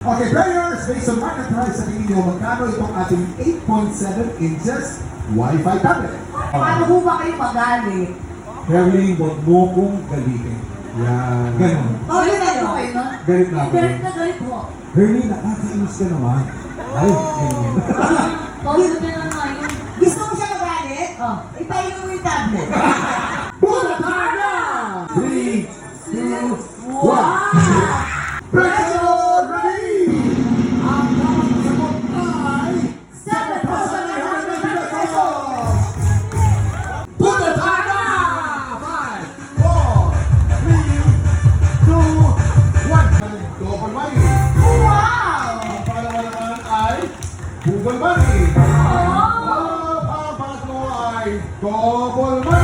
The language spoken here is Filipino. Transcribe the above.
Okay, players, based on market price, sabihin niyo magkano itong ating 8.7 inches Wi-Fi tablet. Paano ho ba kayo magalit? Herling, huwag mo kong galitin. Yan. Ganon. Galit na po kayo, no? Galit na ako. Galit na galit ho. Herling, nakakainis ka naman. Ay, ganyan. Galit na nga yun. Gusto mo siya magalit? Ah. Ipainom mo yung tablet. Buta tayo! 3, 2, 1. Pressure ready! Ang tamang sagot ay 7,900 pesos! Buta tayo! 5, 4, 3, 2, 1. Double money. Wow! Ang pangalawa naman ay Google money. Oh! Ang pangatlo ay double money.